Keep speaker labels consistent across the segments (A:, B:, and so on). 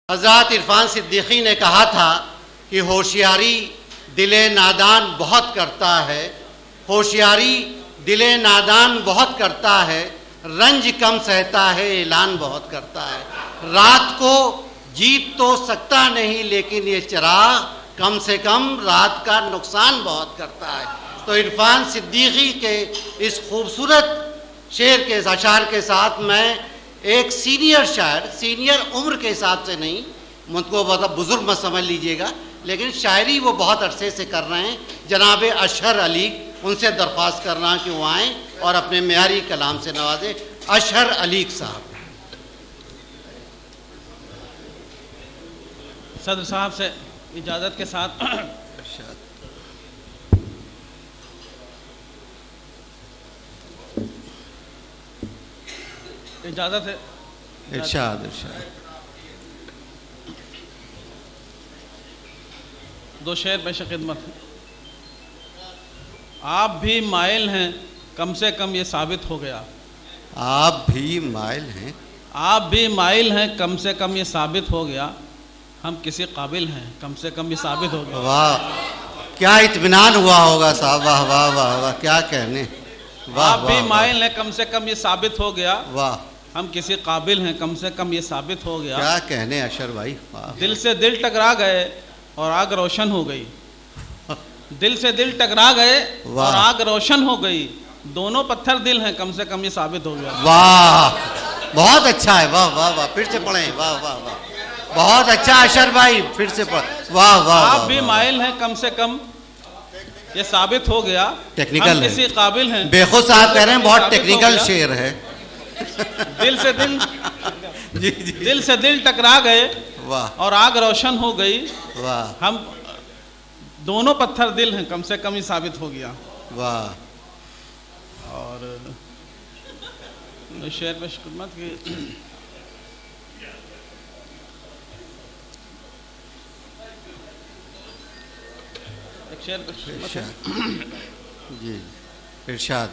A: हज़रत इरफान सिद्दीकी ने कहा था कि होशियारी दिले नादान बहुत करता है, होशियारी दिले नादान बहुत करता है, रंज कम सहता है, ऐलान बहुत करता है। रात को जीत तो सकता नहीं लेकिन ये चिराग कम से कम रात का नुकसान बहुत करता है। तो इरफान सिद्दीकी के इस खूबसूरत शेर के अशार के साथ मैं एक सीनियर शायर, सीनियर उम्र के हिसाब से नहीं, मुझको बहुत बुज़ुर्ग मत समझ लीजिएगा, लेकिन शायरी वो बहुत अरसे से कर रहे हैं, जनाब अशहर अली, उनसे दरख्वास्त कर रहा कि वो आएँ और अपने मेयारी कलाम से नवाजें। अशहर अली साहब।
B: सदर साहब से इजाज़त के साथ इजाज़त है।
A: इरशाद इरशाद।
B: दो शेर पेश खिदमत। आप भी माइल हैं कम से कम ये साबित हो गया।
A: आप भी माइल हैं,
B: आप भी माइल हैं कम से कम ये साबित हो गया। हम किसी काबिल हैं कम से कम ये साबित हो गया।
A: वाह, क्या इत्मीनान हुआ होगा साहब, वाह वाह वाह वाह, क्या कहने। वाह,
B: आप भी माइल हैं कम से कम ये साबित हो गया।
A: वाह,
B: हम किसी काबिल हैं कम से कम ये साबित हो गया।
A: क्या कहने अशर भाई।
B: दिल से दिल टकरा गए और आग रोशन हो गई। दिल से दिल टकरा गए और आग रोशन हो गई। दोनों पत्थर दिल हैं कम से कम ये साबित हो गया।
A: वाह, बहुत अच्छा है। वाह वाह वाह, फिर से पढ़ें। वाह वाह वाह, बहुत अच्छा अशर भाई, फिर से पढ़। वाह वाह।
B: आप भी माइल हैं कम से कम ये साबित हो गया।
A: टेक्निकल
B: हम किसी काबिल हैं।
A: बेखुद साहब कह रहे हैं बहुत टेक्निकल शेर है।
B: दिल से दिल
A: जी जी,
B: दिल से दिल टकरा गए
A: वाह,
B: और आग रोशन हो गई।
A: वाह,
B: हम दोनों पत्थर दिल हैं कम से कम ही साबित हो गया।
A: वाह।
B: और शेर पे खिदमत की। एक शेर पे खिदमत है।
A: जी इरशाद।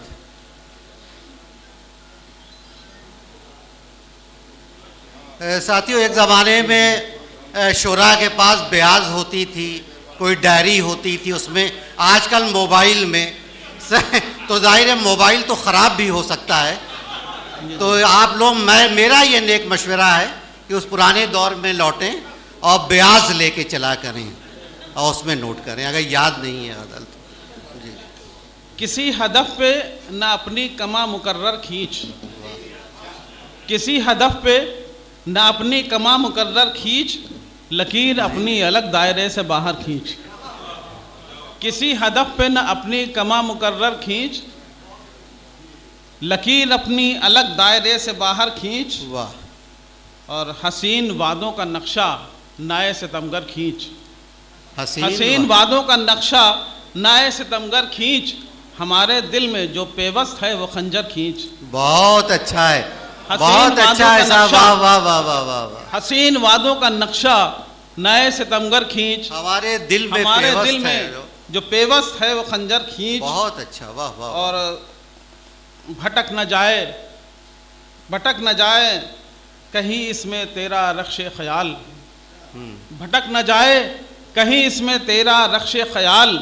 A: साथियों, एक ज़माने में शुरा के पास ब्याज होती थी, कोई डायरी होती थी उसमें। आजकल मोबाइल में तो जाहिर है मोबाइल तो ख़राब भी हो सकता है। तो आप लोग, मेरा ये नेक मशवरा है कि उस पुराने दौर में लौटें और ब्याज लेके चला करें और उसमें नोट करें अगर याद नहीं है अदल तो। जी।
B: किसी हदफ पे न अपनी कमा मुकर्रर खींच। किसी हदफ पे न अपनी कमा मुकर्रर खींच, लकीर अपनी अलग दायरे से बाहर खींच। किसी हदफ पे न अपनी कमा मुकर्रर खींच, लकीर अपनी अलग दायरे से बाहर खींच।
A: वाह।
B: और हसीन वादों का नक्शा नाए सितमगर खींच।
A: हसीन
B: हसीन वादों का नक्शा नाए सितमगर खींच। हमारे दिल में जो पेवस्त है वो खंजर खींच।
A: बहुत अच्छा है, बहुत अच्छा है साहब। वाह वाह वाह वाह वाह वाह।
B: हसीन वादों का नक्शा नए सितमगर खींच।
A: हमारे दिल में,
B: हमारे दिल में जो पेवस्त है वो खंजर खींच।
A: बहुत अच्छा। वाह वाह।
B: और भटक न जाए, भटक न जाए कहीं इसमें तेरा रख्शे ख्याल। भटक न जाए कहीं इसमें तेरा रख्शे ख्याल।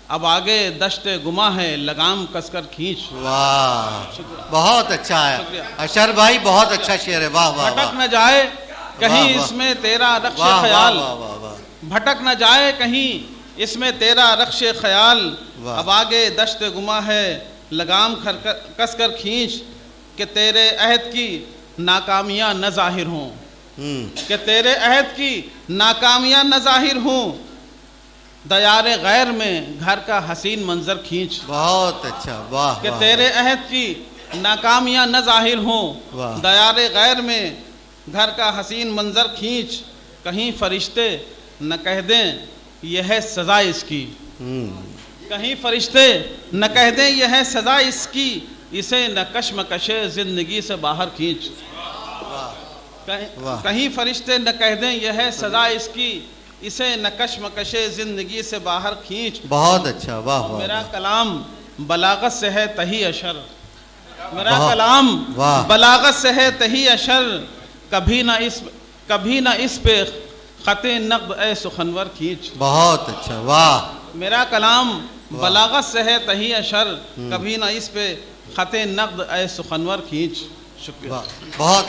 B: अब आगे दश्ते गुमा है लगाम कसकर खींच।
A: वाह, बहुत अच्छा है अशर भाई, बहुत अच्छा शेर है। वाह वाह।
B: भटक न जाए कहीं इसमें तेरा रख्शे ख्याल। भटक न जाए कहीं इसमें तेरा रख्शे ख्याल। अब आगे दश्ते गुमा है लगाम कसकर खींच। कि तेरे अहद की नाकामियां न जाहिर हों। कि तेरे अहद की नाकामियां न जाहिर हों। दयारे गैर में घर का हसीन मंजर खींच।
A: बहुत अच्छा। वाह।
B: कि तेरे अहद की नाकामियां न जाहिर हों। दयारे गैर में घर का हसीन मंजर खींच। कहीं फरिश्ते न कह दें यह है सज़ा इसकी। कहीं फरिश्ते न कह दें यह है सज़ा इसकी। इसे न कश्मकशे ज़िंदगी से बाहर खींच। कहीं फरिश्ते न कह दें यह है सज़ा इसकी। इसे न कश्मकशे ज़िंदगी से बाहर खींच।
A: बहुत अच्छा। वाह वाह।
B: मेरा कलाम बलागत से है तही अशर। मेरा कलाम बलागत से है तही अशर। कभी ना इस पे खते नक़्द ए सुखनवर खींच।
A: बहुत अच्छा, वाह।
B: मेरा कलाम बलागत से है तही अशर, कभी ना इस पे खते नक़्द ए सुखनवर खींच। शुक्रिया।
A: बहुत